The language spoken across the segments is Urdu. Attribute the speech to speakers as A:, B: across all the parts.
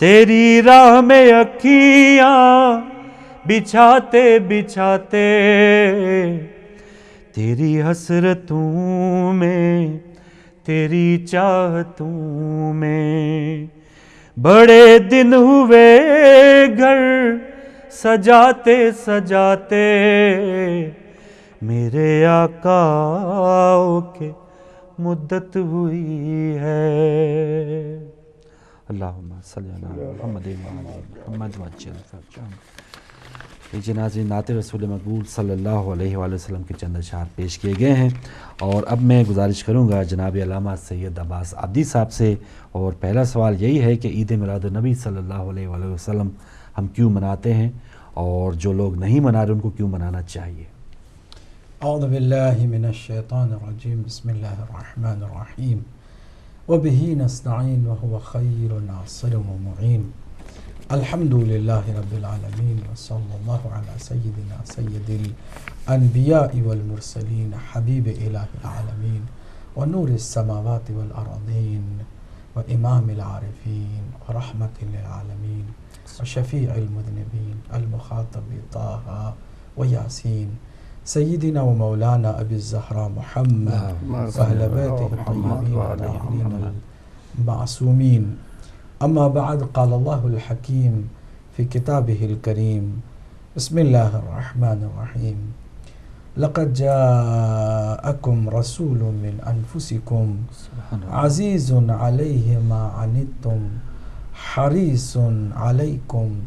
A: تیری راہ میں اکھیاں بچھاتے بچھاتے، تیری حسرتوں میں تیری چاہتوں میں، بڑے دن ہوئے گھر سجاتے سجاتے، میرے آقا کے مدت ہوئی ہے۔ اللہم صلی علی محمد محمد وعجل فرجہ۔ ناظرین، نعت رسول مقبول صلی اللہ علیہ وآلہ وسلم کے چند اشعار پیش کیے گئے ہیں، اور اب میں گزارش کروں گا جناب علامہ سید عباس عابدی صاحب سے، اور پہلا سوال یہی ہے کہ عید میلاد النبی صلی اللہ علیہ وآلہ وسلم ہم کیوں مناتے ہیں، اور جو لوگ نہیں منا رہے ان کو کیوں منانا چاہیے؟
B: اعوذ باللہ من الشیطان الرجیم، بسم اللہ الرحمن الرحیم، وبہ نستعین وہو خیر ناصر و معین، الحمد للہ رب العالمین، وصلی اللہ علی سیدنا سید الانبیاء والمرسلین، حبیب الہ العالمین، ونور السماوات والارضین، وامام العارفین، ورحمت للعالمین، وشفیع المذنبین، المخاطب طٰہٰ ویاسین، سیدنا و مولانا ابی الزہراء محمد واہل بیتہ الطیبین الطاہرین المعصومین، اما بعد، قال اللہ الحکیم فی کتابہ الکریم، بسم اللہ الرحمن الرحیم، لقد جاءکم رسول من انفسکم عزیز علیہ ما عنتم حریص علیکم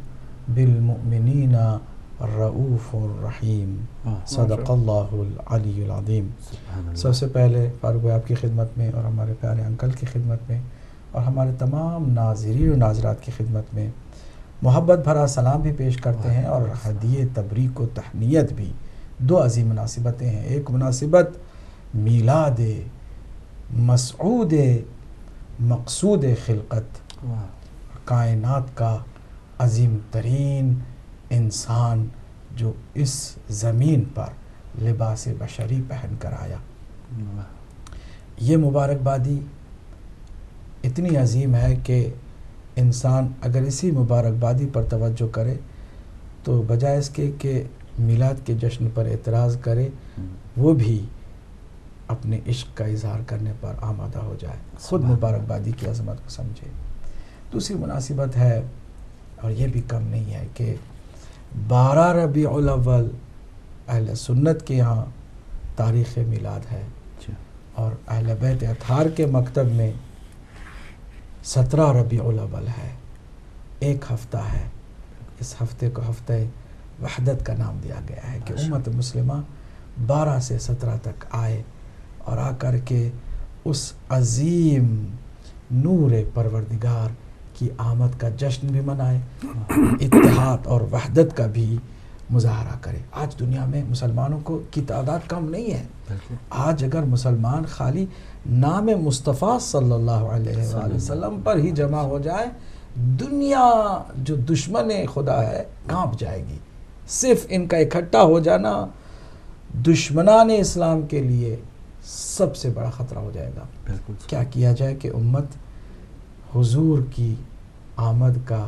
B: بالمؤمنین الرؤوف الرحیم، صدق اللہ العلی العظیم۔ سب سے پہلے فاروق بھائی آپ کی خدمت میں، اور ہمارے پیارے انکل کی خدمت میں، اور ہمارے تمام ناظرین و ناظرات کی خدمت میں محبت بھرا سلام بھی پیش کرتے ہیں، اور ہدیہ تبریک و تہنیت بھی۔ دو عظیم مناسبتیں ہیں، ایک مناسبت میلاد مسعود مقصود خلقت، کائنات کا عظیم ترین انسان جو اس زمین پر لباس بشری پہن کر آیا، یہ مبارکبادی اتنی عظیم ہے کہ انسان اگر اسی مبارکبادی پر توجہ کرے تو بجائے اس کے کہ میلاد کے جشن پر اعتراض کرے، وہ بھی اپنے عشق کا اظہار کرنے پر آمادہ ہو جائے، خود مبارکبادی کی عظمت کو سمجھے۔ دوسری مناسبت ہے، اور یہ بھی کم نہیں ہے، کہ 12 ربیع الاول اہل سنت کے یہاں تاریخ میلاد ہے، اور اہل بیت اطہار کے مکتب میں 17 ربیع الاول ہے، ایک ہفتہ ہے۔ اس ہفتے کو ہفتہ وحدت کا نام دیا گیا ہے کہ امت مسلمہ 12 سے 17 تک آئے، اور آ کر کے اس عظیم نور پروردگار کی آمد کا جشن بھی منائے، اتحاد اور وحدت کا بھی مظاہرہ کرے۔ آج دنیا میں مسلمانوں کی تعداد کم نہیں ہے۔ آج اگر مسلمان خالی نام مصطفیٰ صلی اللہ علیہ وآلہ وسلم پر ہی جمع ہو جائے، دنیا جو دشمن خدا ہے کانپ جائے گی۔ صرف ان کا اکٹھا ہو جانا دشمنان اسلام کے لیے سب سے بڑا خطرہ ہو جائے گا۔ کیا کیا جائے کہ امت حضور کی آمد کا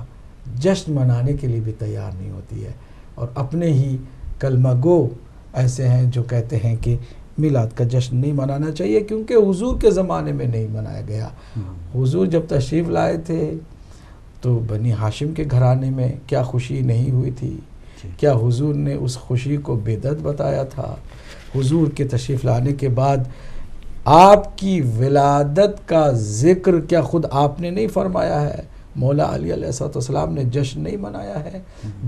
B: جشن منانے کے لیے بھی تیار نہیں ہوتی ہے، اور اپنے ہی کلمہ گو ایسے ہیں جو کہتے ہیں کہ میلاد کا جشن نہیں منانا چاہیے کیونکہ حضور کے زمانے میں نہیں منایا گیا۔ حضور جب تشریف لائے تھے تو بنی ہاشم کے گھرانے میں کیا خوشی نہیں ہوئی تھی؟ کیا حضور نے اس خوشی کو بدعت بتایا تھا؟ حضور کے تشریف لانے کے بعد آپ کی ولادت کا ذکر کیا خود آپ نے نہیں فرمایا ہے؟ مولا علی علیہ السلام نے جشن نہیں منایا ہے؟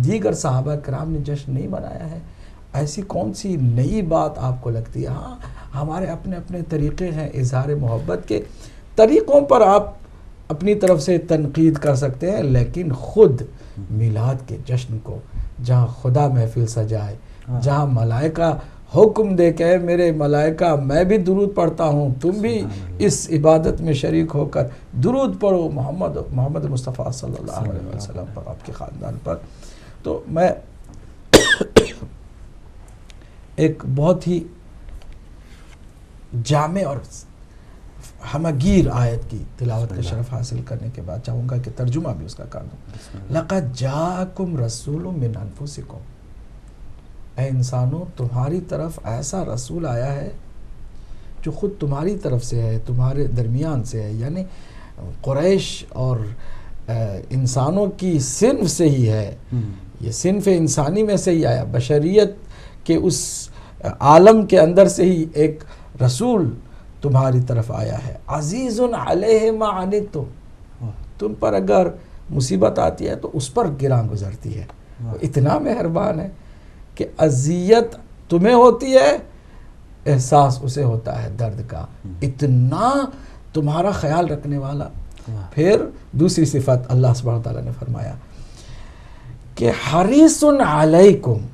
B: دیگر صحابہ کرام نے جشن نہیں منایا ہے؟ ایسی کون سی نئی بات آپ کو لگتی ہے؟ ہاں، ہمارے اپنے اپنے طریقے ہیں اظہار محبت کے، طریقوں پر آپ اپنی طرف سے تنقید کر سکتے ہیں، لیکن خود میلاد کے جشن کو جہاں خدا محفل سجائے، جہاں ملائکہ حکم دے کہ میرے ملائکہ میں بھی درود پڑھتا ہوں، تم بھی اس عبادت میں شریک ہو کر درود پڑھو محمد مصطفیٰ صلی اللہ علیہ وسلم پر، آپ کے خاندان پر۔ تو میں ایک بہت ہی جامع اور ہمگیر آیت کی تلاوت کا شرف حاصل کرنے کے بعد چاہوں گا کہ ترجمہ بھی اس کا کر دوں. لقد جاءکم رسول من انفسکم، اے انسانوں تمہاری طرف ایسا رسول آیا ہے جو خود تمہاری طرف سے ہے، تمہارے درمیان سے ہے، یعنی قریش اور انسانوں کی صنف سے ہی ہے، یہ صنف انسانی میں سے ہی آیا، بشریت کے اس عالم کے اندر سے ہی ایک رسول تمہاری طرف آیا ہے. عزیز علیہ ما عنتم، تم پر اگر مصیبت آتی ہے تو اس پر گراں گزرتی ہے. وہ اتنا مہربان ہے کہ اذیت تمہیں ہوتی ہے، احساس اسے ہوتا ہے درد کا، اتنا تمہارا خیال رکھنے والا. پھر دوسری صفت اللہ سبحانہ وتعالیٰ نے فرمایا کہ حریص علیکم،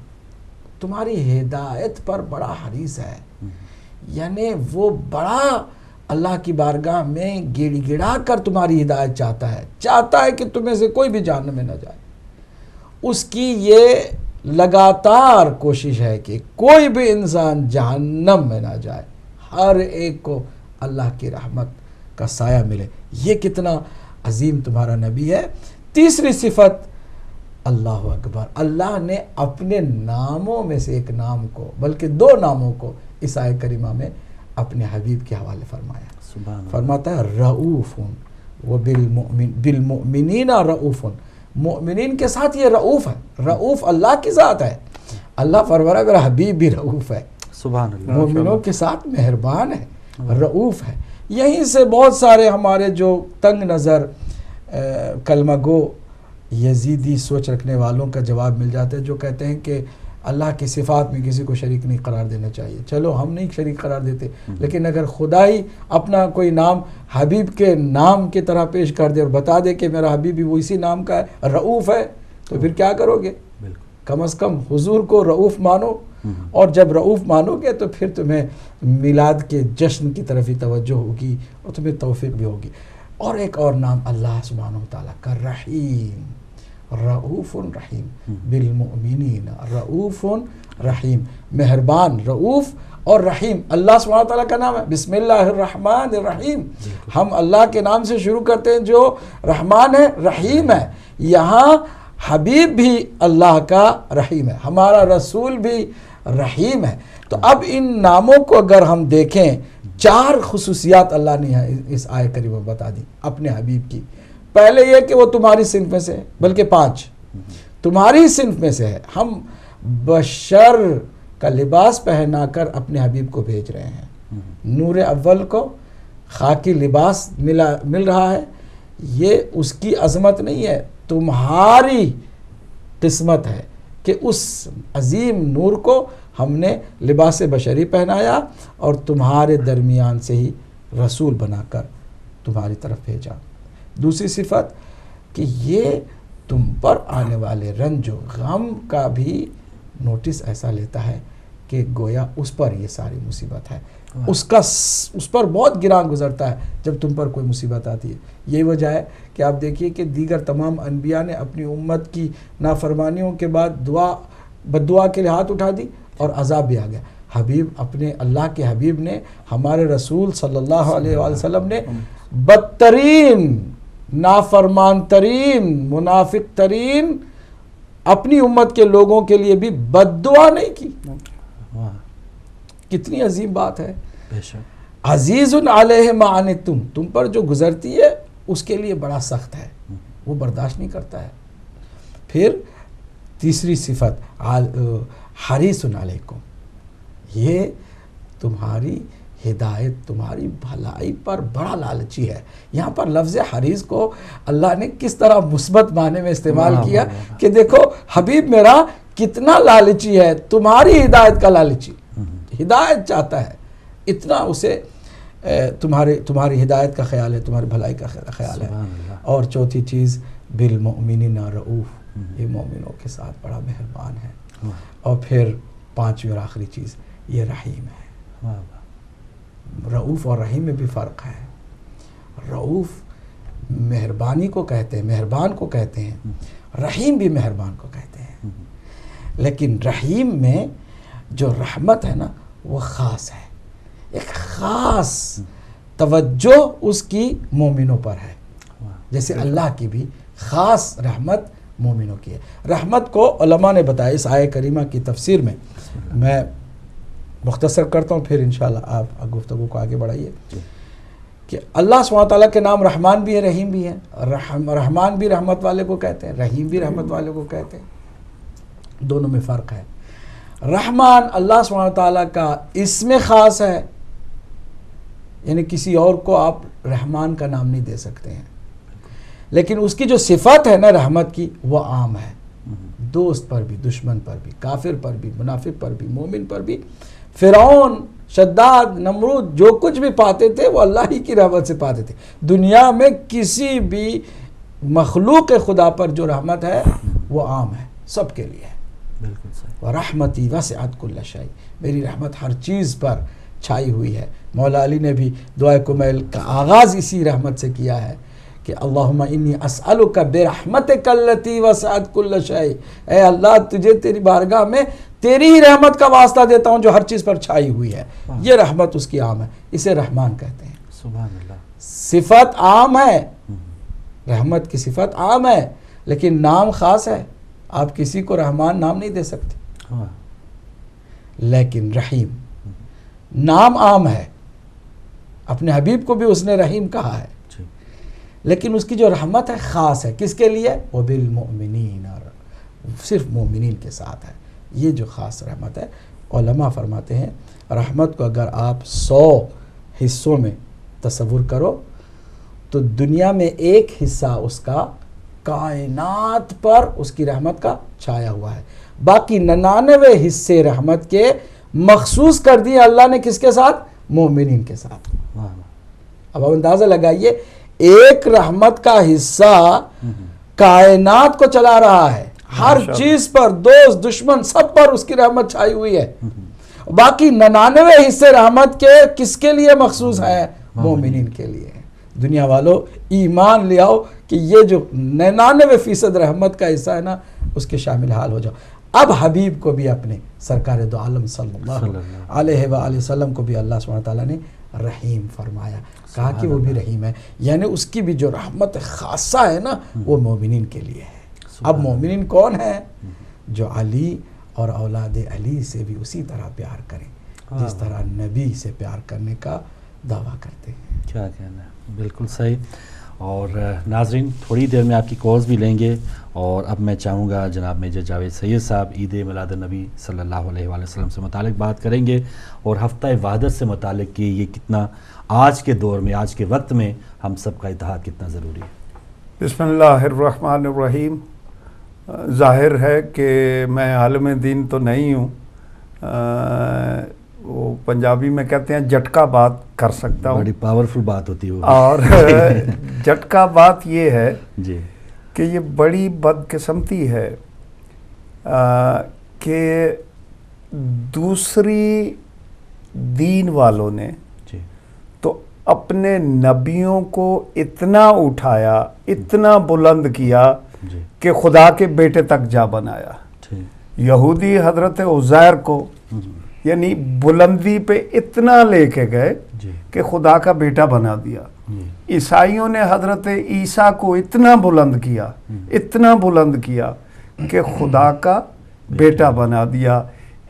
B: تمہاری ہدایت پر بڑا حریص ہے، یعنی وہ بڑا اللہ کی بارگاہ میں گڑ گڑا کر تمہاری ہدایت چاہتا ہے کہ تمہیں سے کوئی بھی جہنم میں نہ جائے. اس کی یہ لگاتار کوشش ہے کہ کوئی بھی انسان جہنم میں نہ جائے، ہر ایک کو اللہ کی رحمت کا سایہ ملے. یہ کتنا عظیم تمہارا نبی ہے. تیسری صفت اللہ اکبر، اللہ نے اپنے ناموں میں سے ایک نام کو، بلکہ دو ناموں کو اس آیت کریمہ میں اپنے حبیب کے حوالے فرمایا. فرماتا ہے رؤوف و بالمؤمنین رؤوف، مؤمنین کے ساتھ یہ رؤوف ہے. رؤوف اللہ کی ذات ہے. اللہ فرمایا میرا حبیب بھی رؤوف ہے،
A: سبحان اللہ،
B: مومنوں کے ساتھ مہربان ہے، رؤوف ہے. یہیں سے بہت سارے ہمارے جو تنگ نظر کلمہ گو یزیدی سوچ رکھنے والوں کا جواب مل جاتا ہے، جو کہتے ہیں کہ اللہ کی صفات میں کسی کو شریک نہیں قرار دینا چاہیے. چلو ہم نہیں شریک قرار دیتے، لیکن اگر خدا ہی اپنا کوئی نام حبیب کے نام کی طرح پیش کر دے اور بتا دے کہ میرا حبیب بھی وہ اسی نام کا ہے، رؤوف ہے، تو پھر کیا کرو گے؟ کم از کم حضور کو رؤوف مانو، اور جب رؤوف مانو گے تو پھر تمہیں میلاد کے جشن کی طرف ہی توجہ ہوگی اور تمہیں توفیق بھی ہوگی. اور ایک اور نام اللہ سبحانہ وتعالیٰ کا رحیم، رؤوف رحیم، بالمؤمنین رؤوف رحیم، مہربان، رؤوف اور رحیم اللہ سبحانہ وتعالیٰ کا نام ہے. بسم اللہ الرحمن الرحیم، ہم اللہ کے نام سے شروع کرتے ہیں جو رحمان ہے، رحیم ہے. یہاں حبیب بھی اللہ کا رحیم ہے، ہمارا رسول بھی رحیم ہے. تو اب ان ناموں کو اگر ہم دیکھیں، 4 خصوصیات اللہ نے اس آیت کریمہ میں بتا دی اپنے حبیب کی. پہلے یہ کہ وہ تمہاری صنف میں سے ہے، بلکہ 5 تمہاری صنف میں سے ہے. ہم بشر کا لباس پہنا کر اپنے حبیب کو بھیج رہے ہیں. نور اول کو خاکی لباس مل رہا ہے، یہ اس کی عظمت نہیں ہے، تمہاری قسمت ہے کہ اس عظیم نور کو ہم نے لباس بشری پہنایا اور تمہارے درمیان سے ہی رسول بنا کر تمہاری طرف بھیجا. دوسری صفت کہ یہ تم پر آنے والے رنج و غم کا بھی نوٹس ایسا لیتا ہے کہ گویا اس پر یہ ساری مصیبت ہے، اس پر بہت گراں گزرتا ہے جب تم پر کوئی مصیبت آتی ہے. یہی وجہ ہے کہ آپ دیکھیے کہ دیگر تمام انبیاء نے اپنی امت کی نافرمانیوں کے بعد بد دعا کے لیے ہاتھ اٹھا دی اور عذاب بھی آ گیا. حبیب اپنے اللہ کے حبیب نے، ہمارے رسول صلی اللہ علیہ وآلہ وسلم نے بدترین، نافرمان ترین، منافق ترین اپنی امت کے لوگوں کے لیے بھی بد دعا نہیں کی. کتنی عظیم بات ہے. عزیز علیہ ما عنتم، تم پر جو گزرتی ہے اس کے لیے بڑا سخت ہے، وہ برداشت نہیں کرتا ہے. پھر تیسری صفت حریص علیکم، یہ تمہاری ہدایت، تمہاری بھلائی پر بڑا لالچی ہے. یہاں پر لفظ حریص کو اللہ نے کس طرح مثبت معنی میں استعمال کیا کہ دیکھو حبیب میرا کتنا لالچی ہے، تمہاری ہدایت کا لالچی، ہدایت چاہتا ہے، اتنا اسے تمہاری ہدایت کا خیال ہے، تمہاری بھلائی کا خیال ہے. اور چوتھی چیز بالمؤمنین رؤوف، یہ مومنوں کے ساتھ بڑا مہربان ہے. اور پھر 5ویں اور آخری چیز یہ رحیم ہے. رؤوف اور رحیم میں بھی فرق ہے. رؤوف مہربانی کو کہتے ہیں، مہربان کو کہتے ہیں، رحیم بھی مہربان کو کہتے ہیں. لیکن رحیم میں جو رحمت ہے نا وہ خاص ہے، ایک خاص توجہ اس کی مومنوں پر ہے، جیسے اللہ کی بھی خاص رحمت مومنوں کی ہے۔ رحمت کو علماء نے بتایا اس آیہ کریمہ کی تفسیر میں مختصر کرتا ہوں، پھر انشاءاللہ آپ گفتگو کو آگے بڑھائیے، کہ اللہ سبحانہ تعالیٰ کے نام رحمان بھی ہے، رحیم بھی ہے۔ رحمان بھی رحمت والے کو کہتے ہیں، رحیم بھی رحمت والے کو کہتے ہیں، دونوں میں فرق ہے۔ رحمان اللہ سبحانہ تعالیٰ کا اسم خاص ہے، یعنی کسی اور کو آپ رحمان کا نام نہیں دے سکتے ہیں، لیکن اس کی جو صفت ہے نا رحمت کی وہ عام ہے، دوست پر بھی، دشمن پر بھی، کافر پر بھی، منافق پر بھی، مومن پر بھی۔ فرعون، شداد، نمرود جو کچھ بھی پاتے تھے وہ اللہ ہی کی رحمت سے پاتے تھے۔ دنیا میں کسی بھی مخلوق خدا پر جو رحمت ہے وہ عام ہے، سب کے لیے ہے۔
A: بالکل صحیح۔
B: وَرَحْمَتِي وَسِعَتْ كُلَّ شَيْءٍ، میری رحمت ہر چیز پر چھائی ہوئی ہے۔ مولا علی نے بھی دعائے کمیل کا آغاز اسی رحمت سے کیا ہے کہ اللہم انی اسألک برحمتک التی وسعت کل شیء، اے اللہ تجھے تیری بارگاہ میں تیری ہی رحمت کا واسطہ دیتا ہوں جو ہر چیز پر چھائی ہوئی ہے۔ یہ رحمت اس کی عام ہے، اسے رحمان کہتے ہیں۔
A: سبحان اللہ۔
B: صفت عام ہے، رحمت کی صفت عام ہے، لیکن نام خاص ہے۔ آپ کسی کو رحمان نام نہیں دے سکتے، لیکن رحیم نام عام ہے، اپنے حبیب کو بھی اس نے رحیم کہا ہے، لیکن اس کی جو رحمت ہے خاص ہے۔ کس کے لیے؟ وَبِالْمُؤْمِنِينَ، اور صرف مومنین کے ساتھ ہے، یہ جو خاص رحمت ہے۔ علماء فرماتے ہیں رحمت کو اگر آپ 100 حصوں میں تصور کرو تو دنیا میں ایک حصہ اس کا کائنات پر اس کی رحمت کا چھایا ہوا ہے، باقی 99 حصے رحمت کے مخصوص کر دیے اللہ نے کس کے ساتھ؟ مومنین کے ساتھ۔ اب آپ اندازہ لگائیے، ایک رحمت کا حصہ کائنات کو چلا رہا ہے، ہر چیز پر، دوست دشمن سب پر اس کی رحمت چھائی ہوئی ہے، باقی 99 حصے رحمت کے کس کے لیے مخصوص ہیں؟ مومنین کے لیے۔ دنیا والوں ایمان لے آؤ کہ یہ جو 99% رحمت کا حصہ ہے نا اس کے شامل حال ہو جاؤ۔ اب حبیب کو بھی اپنے سرکار دو عالم صلی اللہ علیہ وآلہ وسلم کو بھی اللہ سبحانہ تعالیٰ نے رحیم فرمایا، کہا کہ وہ بھی رحیم ہے، یعنی اس کی بھی جو رحمت خاصہ ہے نا وہ مومنین کے لیے ہے۔ اب مومنین کون ہیں؟ جو علی اور اولاد علی سے بھی اسی طرح پیار کریں جس طرح نبی سے پیار کرنے کا دعویٰ کرتے ہیں۔
A: کیا کہنا ہے، بالکل صحیح۔ اور ناظرین تھوڑی دیر میں آپ کی کالز بھی لیں گے، اور اب میں چاہوں گا جناب میجر جاوید سید صاحب عید میلاد النبی صلی اللہ علیہ وآلہ وسلم سے متعلق بات کریں گے، اور ہفتہ وحدت سے متعلق کہ یہ کتنا آج کے دور میں، آج کے وقت میں ہم سب کا اتحاد کتنا ضروری ہے۔
C: بسم اللہ الرحمن الرحیم۔ ظاہر ہے کہ میں عالم دین تو نہیں ہوں، وہ پنجابی میں کہتے ہیں جھٹکا بات کر سکتا ہوں،
A: بڑی پاورفل بات ہوتی ہے،
C: اور جھٹکا بات یہ ہے
A: جی
C: کہ یہ بڑی بدقسمتی ہے کہ دوسری دین والوں نے
A: جی
C: تو اپنے نبیوں کو اتنا اٹھایا، اتنا بلند کیا
A: جی
C: کہ خدا کے بیٹے تک جا بنایا۔ یہودی حضرت عزیر کو یعنی بلندی پہ اتنا لے کے گئے کہ خدا کا بیٹا بنا دیا۔ عیسائیوں نے حضرت عیسیٰ کو اتنا بلند کیا، اتنا بلند کیا کہ خدا کا بیٹا بنا دیا۔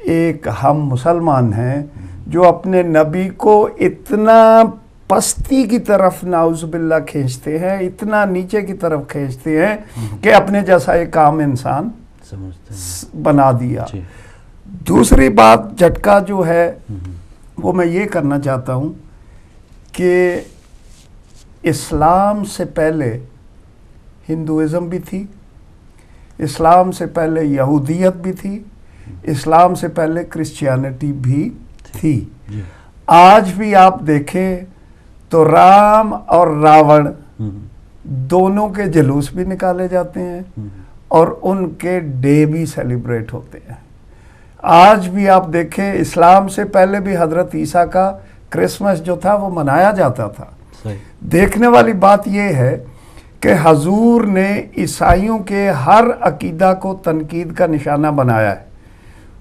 C: ایک ہم مسلمان ہیں جو اپنے نبی کو اتنا پستی کی طرف نعوذ باللہ کھینچتے ہیں، اتنا نیچے کی طرف کھینچتے ہیں کہ اپنے جیسا ایک عام انسان بنا دیا۔ دوسری بات جھٹکا جو ہے وہ میں یہ کرنا چاہتا ہوں کہ اسلام سے پہلے ہندوازم بھی تھی، اسلام سے پہلے یہودیت بھی تھی، اسلام سے پہلے کرسچینٹی بھی تھی۔ آج بھی آپ دیکھیں تو رام اور راون دونوں کے جلوس بھی نکالے جاتے ہیں اور ان کے ڈے بھی سیلیبریٹ ہوتے ہیں۔ آج بھی آپ دیکھیں اسلام سے پہلے بھی حضرت عیسیٰ کا کرسمس جو تھا وہ منایا جاتا تھا۔ دیکھنے والی بات یہ ہے کہ حضور نے عیسائیوں کے ہر عقیدہ کو تنقید کا نشانہ بنایا ہے۔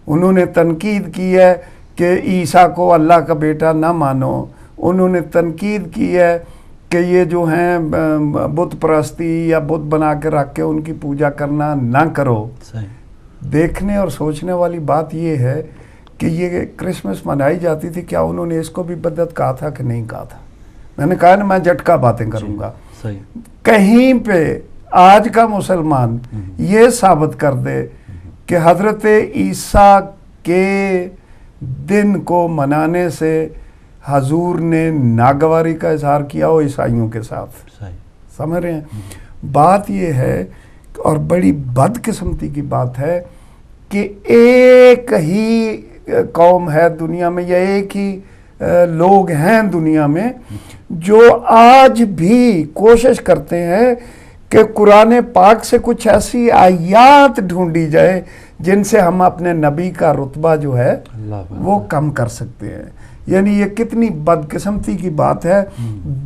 C: انہوں نے تنقید کی ہے کہ عیسیٰ کو اللہ کا بیٹا نہ مانو، انہوں نے تنقید کی ہے کہ یہ جو ہیں بت پرستی یا بت بنا کے رکھ کے ان کی پوجا کرنا نہ کرو. دیکھنے اور سوچنے والی بات یہ ہے کہ یہ کرسمس منائی جاتی تھی، کیا انہوں نے اس کو بھی بدعت کہا تھا کہ نہیں کہا تھا؟ میں نے کہا نا میں جھٹکا باتیں کروں گا. کہیں پہ آج کا مسلمان یہ ثابت کر دے کہ حضرت عیسیٰ کے دن کو منانے سے حضور نے ناگواری کا اظہار کیا ہو عیسائیوں کے ساتھ. سمجھ رہے ہیں؟ بات یہ ہے اور بڑی بدقسمتی کی بات ہے کہ ایک ہی قوم ہے دنیا میں یا ایک ہی لوگ ہیں دنیا میں جو آج بھی کوشش کرتے ہیں کہ قرآن پاک سے کچھ ایسی آیات ڈھونڈی جائے جن سے ہم اپنے نبی کا رتبہ جو ہے وہ کم کر سکتے ہیں. یعنی یہ کتنی بدقسمتی کی بات ہے.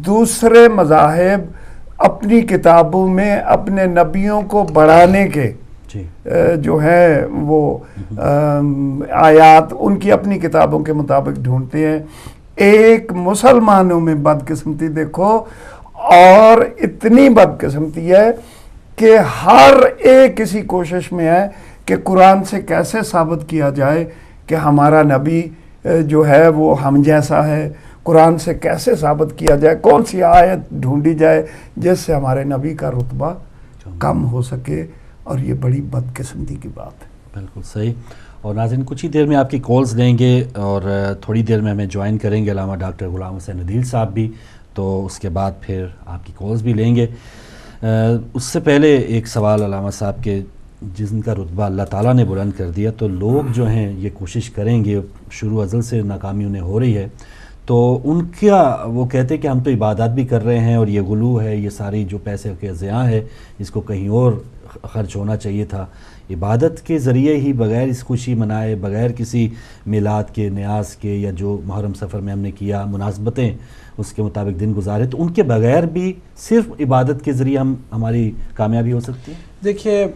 C: دوسرے مذاہب اپنی کتابوں میں اپنے نبیوں کو بڑھانے کے جو ہے وہ آیات ان کی اپنی کتابوں کے مطابق ڈھونڈتے ہیں. ایک مسلمانوں میں بدقسمتی دیکھو، اور اتنی بدقسمتی ہے کہ ہر ایک اسی کوشش میں ہے کہ قرآن سے کیسے ثابت کیا جائے کہ ہمارا نبی جو ہے وہ ہم جیسا ہے. قرآن سے کیسے ثابت کیا جائے، کون سی آیت ڈھونڈی جائے جس سے ہمارے نبی کا رتبہ کم ہو سکے، اور یہ بڑی بدقسمتی کی بات ہے.
A: بالکل صحیح. اور ناظرین کچھ ہی دیر میں آپ کی کالز لیں گے اور تھوڑی دیر میں ہمیں جوائن کریں گے علامہ ڈاکٹر غلام حسین عدیل صاحب بھی، تو اس کے بعد پھر آپ کی کالز بھی لیں گے. اس سے پہلے ایک سوال علامہ صاحب کے، جن کا رتبہ اللہ تعالیٰ نے بلند کر دیا، تو لوگ جو ہیں یہ کوشش کریں گے، شروع ازل سے ناکامی انہیں ہو رہی ہے، تو ان کا وہ کہتے ہیں کہ ہم تو عبادات بھی کر رہے ہیں اور یہ غلو ہے، یہ ساری جو پیسے کے ضیاع ہے اس کو کہیں اور خرچ ہونا چاہیے تھا. عبادت کے ذریعے ہی بغیر اس خوشی منائے، بغیر کسی میلاد کے، نیاز کے، یا جو محرم سفر میں ہم نے کیا مناسبتیں اس کے مطابق دن گزارے، تو ان کے بغیر بھی صرف عبادت کے ذریعے ہماری کامیابی ہو سکتی ہے.
B: دیکھیے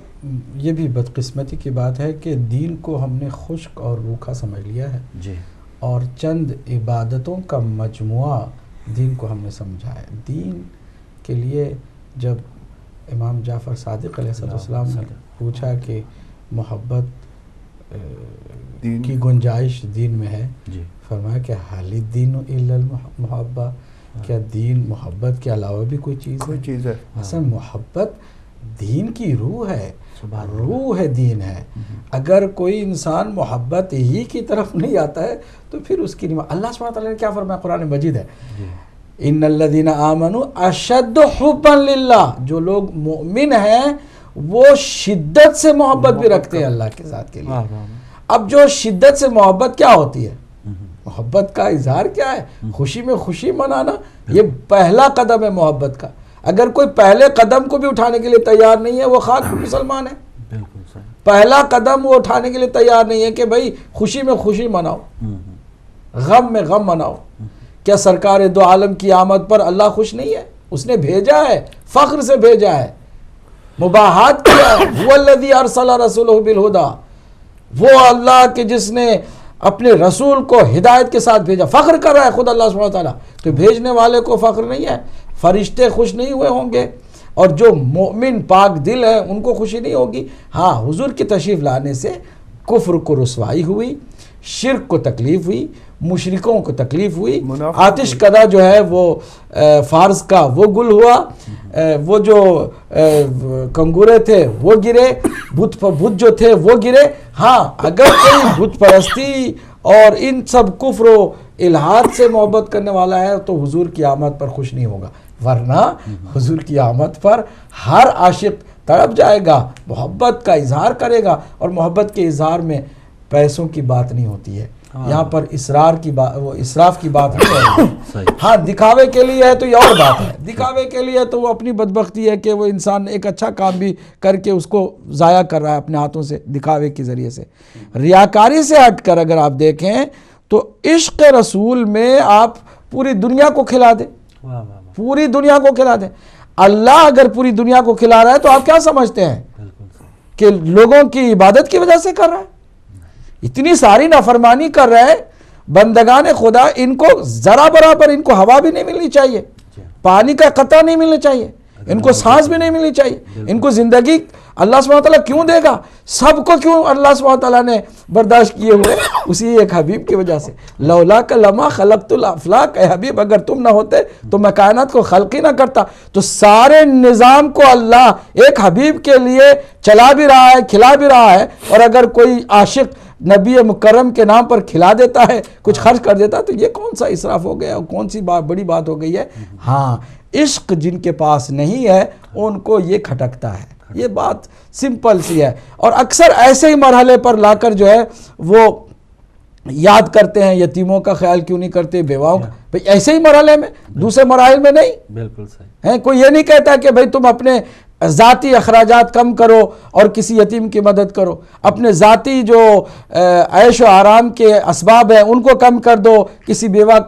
B: یہ بھی بدقسمتی کی بات ہے کہ دین کو ہم نے خشک اور روکھا سمجھ لیا ہے
A: جی،
B: اور چند عبادتوں کا مجموعہ دین کو ہم نے سمجھا ہے. دین کے لیے جب امام جعفر صادق علیہ السلام نے پوچھا کہ محبت کی گنجائش دین میں ہے، فرمایا کہ حال الدین الا المحبہ، کیا دین محبت کے علاوہ بھی کوئی چیز ہے؟ اصل محبت دین کی روح ہے، روح ہے، دین ہے. اگر کوئی انسان محبت ہی کی طرف نہیں آتا ہے تو پھر اس کی اللہ سبحانہ وتعالی نے کیا فرمایا قرآن مجید ہے، ان الذین آمنوا اشد حبا للہ، جو لوگ مومن ہیں وہ شدت سے محبت بھی رکھتے ہیں اللہ کے ذات کے لیے. اب جو شدت سے محبت کیا ہوتی ہے، محبت کا اظہار کیا ہے، خوشی میں خوشی منانا، یہ پہلا قدم ہے محبت کا. اگر کوئی پہلے قدم کو بھی اٹھانے کے لیے تیار نہیں ہے وہ خاک مسلمان ہے. پہلا قدم وہ اٹھانے کے لیے تیار نہیں ہے کہ بھئی خوشی میں خوشی مناؤ، غم میں غم مناؤ. کیا سرکار دو عالم کی آمد پر اللہ خوش نہیں ہے؟ اس نے بھیجا ہے، فخر سے بھیجا ہے، مباحات کیا ہے. هو الذی ارسل رسولہ بالہدی، وہ اللہ کے جس نے اپنے رسول کو ہدایت کے ساتھ بھیجا، فخر کر رہا ہے خود اللہ سبحانہ وتعالیٰ. تو بھیجنے والے کو فخر نہیں ہے؟ فرشتے خوش نہیں ہوئے ہوں گے اور جو مومن پاک دل ہیں ان کو خوشی نہیں ہوگی؟ ہاں، حضور کی تشریف لانے سے کفر کو رسوائی ہوئی، شرک کو تکلیف ہوئی، مشرکوں کو تکلیف ہوئی، آتش کدہ جو ہے وہ فارس کا وہ گل ہوا، وہ جو کنگورے تھے وہ گرے، بت جو تھے وہ گرے. ہاں، اگر کوئی بت پرستی اور ان سب کفر و الہات سے محبت کرنے والا ہے تو حضور کی آمد پر خوش نہیں ہوگا، ورنہ حضور کی آمد پر ہر عاشق تڑپ جائے گا، محبت کا اظہار کرے گا. اور محبت کے اظہار میں پیسوں کی بات نہیں ہوتی ہے، یہاں پر اسراف کی بات نہیں ہے. ہاں، دکھاوے کے لیے ہے تو یہ اور بات ہے. دکھاوے کے لیے تو وہ اپنی بدبختی ہے کہ وہ انسان ایک اچھا کام بھی کر کے اس کو ضائع کر رہا ہے اپنے ہاتھوں سے، دکھاوے کے ذریعے سے. ریاکاری سے ہٹ کر اگر آپ دیکھیں تو عشق رسول میں آپ پوری دنیا کو کھلا دیں، پوری دنیا کو کھلا دیں. اللہ اگر پوری دنیا کو کھلا رہا ہے تو آپ کیا سمجھتے ہیں کہ لوگوں کی عبادت کی وجہ سے کر رہا ہے؟ اتنی ساری نافرمانی کر رہا ہے بندگان خدا ان کو ذرا برابر ان کو ہوا بھی نہیں ملنی چاہیے، پانی کا قطرہ نہیں ملنا چاہیے، ان کو سانس بھی نہیں ملنی چاہیے، ان کو زندگی اللہ سبحانہ تعالیٰ کیوں دے گا؟ سب کو کیوں اللہ سبحانہ تعالیٰ نے برداشت کیے ہوئے؟ اسی ایک حبیب کی وجہ سے. لولاک لما خلقت الافلاک، اے حبیب اگر تم نہ ہوتے تو میں کائنات کو خلق ہی نہ کرتا. تو سارے نظام کو اللہ ایک حبیب کے لیے چلا بھی رہا ہے، کھلا بھی رہا ہے. اور اگر کوئی عاشق نبی مکرم کے نام پر کھلا دیتا ہے، کچھ خرچ کر دیتا ہے، تو یہ کون سا اسراف ہو گیا، کون سی بڑی بات ہو گئی ہے؟ ہاں، عشق جن کے پاس نہیں ہے ان کو یہ کھٹکتا ہے. یہ بات سمپل سی ہے. اور اکثر ایسے ہی مرحلے پر لا کر جو ہے وہ یاد کرتے ہیں یتیموں کا خیال کیوں نہیں کرتے، بیواؤں کا. بھئی ایسے ہی مرحلے میں، دوسرے مراحل میں نہیں.
A: بالکل صحیح
B: ہے. کوئی یہ نہیں کہتا کہ بھئی تم اپنے ذاتی اخراجات کم کرو اور کسی یتیم کی مدد کرو، اپنے ذاتی جو عیش و آرام کے اسباب ہیں ان کو کم کر دو، کسی بیوہ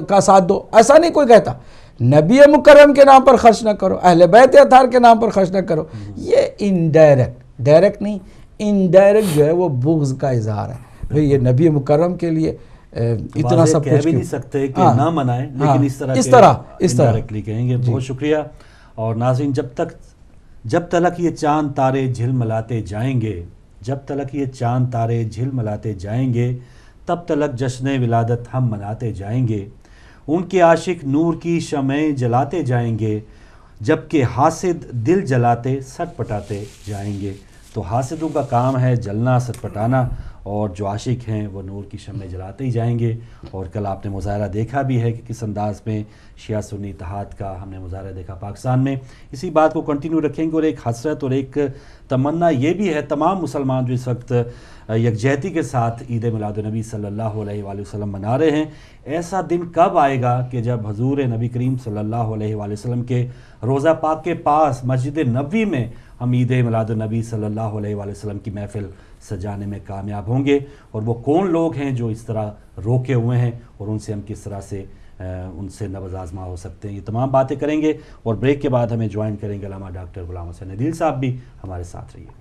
B: کا ساتھ دو. ایسا نہیں کوئی کہتا. نبی مکرم کے نام پر خرچ نہ کرو، اہل بیت اطہار کے نام پر خرچ نہ کرو. یہ انڈائریکٹ، ڈائریکٹ نہیں، انڈائریکٹ جو ہے وہ بغض کا اظہار ہے. بھئی یہ نبی مکرم کے لیے اتنا سب کچھ
A: بھی نہیں سکتے کہ نہ منائیں، لیکن اس
B: طرح
A: انڈائریکٹلی کہیں گے. بہت شکریہ. اور ناظرین، جب تلک یہ چاند تارے جھلملاتے جائیں گے، جب تلک یہ چاند تارے جھلملاتے جائیں گے، تب تلک جشن ولادت ہم مناتے جائیں گے. ان کے عاشق نور کی شمعیں جلاتے جائیں گے، جبکہ حاسد دل جلاتے سٹ پٹاتے جائیں گے. تو حاسدوں کا کام ہے جلنا، سٹ پٹانا، اور جو عاشق ہیں وہ نور کی شمعیں جلاتے ہی جائیں گے. اور کل آپ نے مظاہرہ دیکھا بھی ہے کہ کس انداز میں شیعہ سنی اتحاد کا ہم نے مظاہرہ دیکھا پاکستان میں. اسی بات کو کنٹینیو رکھیں گے. اور ایک حسرت اور ایک تمنا یہ بھی ہے تمام مسلمان جو اس وقت یکجہتی کے ساتھ عید میلاد النبی صلی اللہ علیہ وآلہ وسلم منا رہے ہیں، ایسا دن کب آئے گا کہ جب حضور نبی کریم صلی اللہ علیہ وآلہ وسلم کے روضہ پاک کے پاس مسجد نبوی میں ہم عید میلاد النبی صلی اللہ علیہ وآلہ وسلم کی محفل سجانے میں کامیاب ہوں گے. اور وہ کون لوگ ہیں جو اس طرح روکے ہوئے ہیں، اور ان سے ہم کس طرح سے ان سے نبض آزما ہو سکتے ہیں. یہ تمام باتیں کریں گے. اور بریک کے بعد ہمیں جوائن کریں گے علامہ ڈاکٹر غلام حسین عدیل صاحب بھی. ہمارے ساتھ رہیے.